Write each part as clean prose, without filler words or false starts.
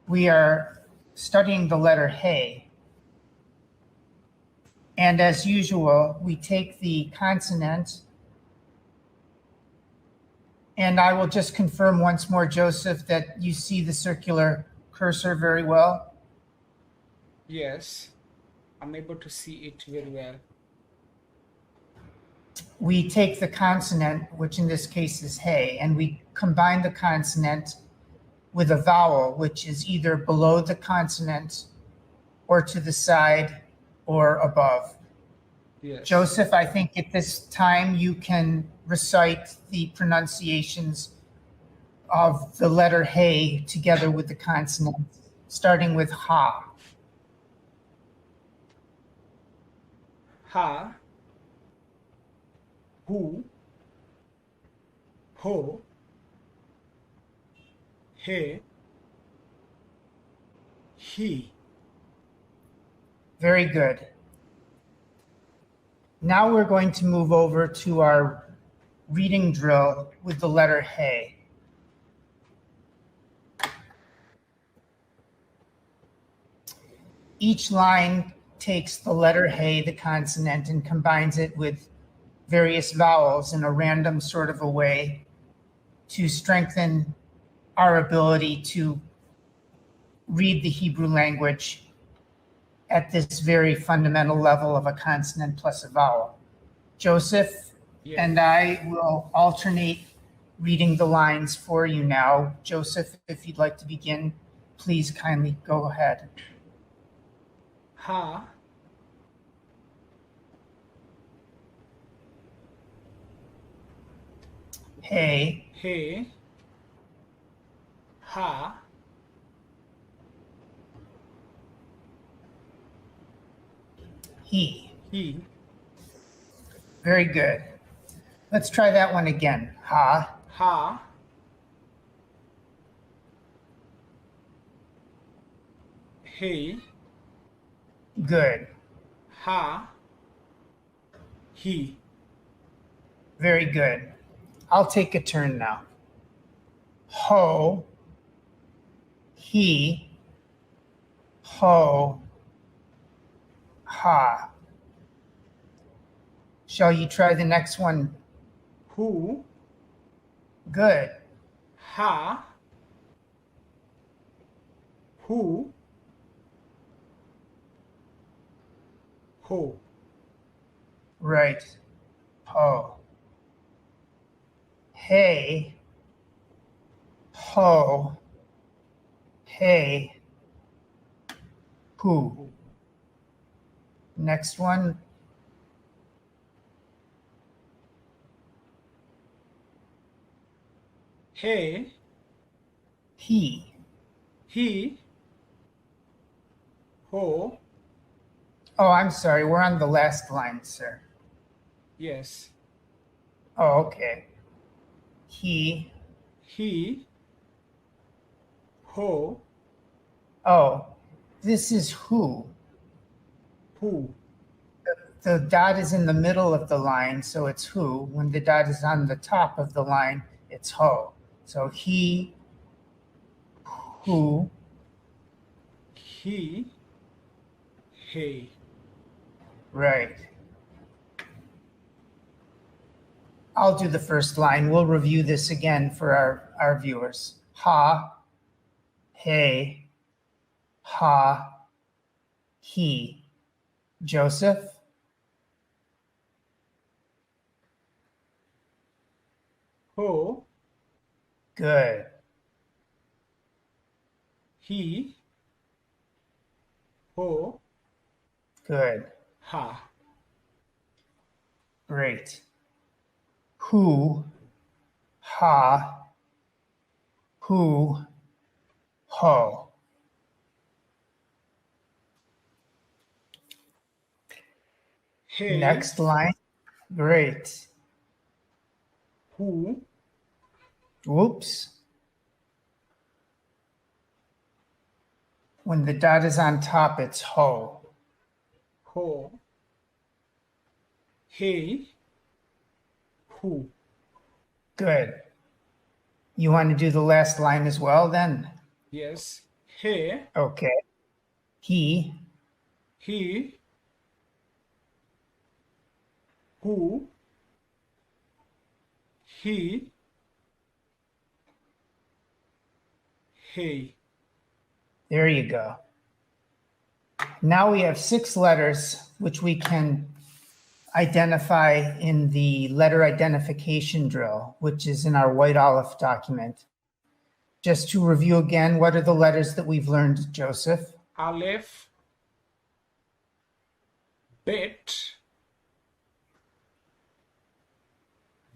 we are studying the letter hey. And as usual, we take the consonant, and I will just confirm once more, Joseph, that you see the circular cursor very well. Yes, I'm able to see it very well. We take the consonant, which in this case is hey, and we combine the consonant with a vowel, which is either below the consonant or to the side or above. Yes. Joseph, I think at this time you can recite the pronunciations of the letter hey together with the consonants, starting with ha. Ha, hu, ho, he, he. Very good. Now we're going to move over to our reading drill with the letter hey. Each line takes the letter hey, the consonant, and combines it with various vowels in a random sort of a way to strengthen our ability to read the Hebrew language at this very fundamental level of a consonant plus a vowel. Joseph and I will alternate reading the lines for you now. Joseph, if you'd like to begin, please kindly go ahead. Ha, Hey, he, ha, he. he. Very good. Let's try that one again. Ha, Ha, he, good. ha, he. Very good. I'll take a turn now. Ho, he, ho, ha. Shall you try the next one? Hu, Good. ha, hu, ho. Right. Ho. Hey, ho, hey, hu. Next one. He, He. he, ho. Oh, I'm sorry. We're on the last line, sir. Yes. Oh, okay. He. Ho, Oh, this is who. hu. The dot is in the middle of the line, so it's who. When the dot is on the top of the line, it's ho. So he, who, He, he. right. I'll do the first line. We'll review this again for our viewers. Ha, hey, ha, he. Joseph? Ho, Good. he, ho, Good. ha. Great. Who, ha, who, ho. He, Next line. Great. hu, Whoops. When the dot is on top, it's ho. ho. He, hu. Good. You want to do the last line as well then? Yes. He. Okay. He, He. Who. He. He. there you go. Now we have 6 letters which we can identify in the letter identification drill, which is in our white olive document. Just to review again, what are the letters that we've learned, Joseph? Aleph. Bet.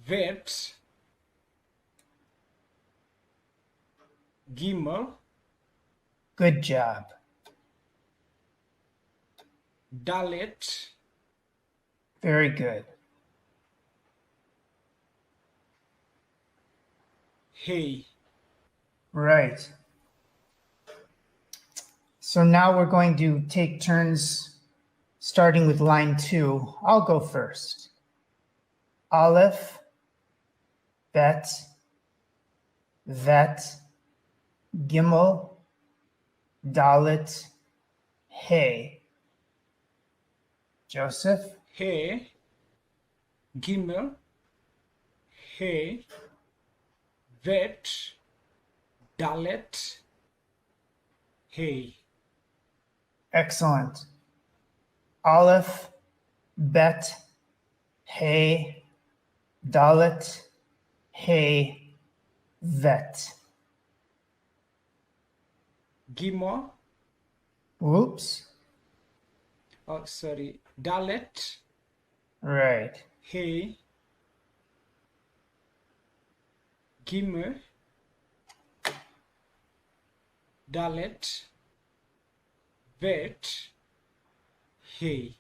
Vet. Gimel. Good job. Dalet. Very good. Hey. Right. So now we're going to take turns starting with line 2. I'll go first. Aleph, bet, vet, gimel, dalet, hey. Joseph? He. Gimel. He. Vet. Dalet. Hey. Excellent. Aleph, bet, hey, dalet, hey, vet. Gimel. Whoops. Oh, sorry. Dalet. Right. Hey. Gimel. Dalet. Vet. Hey.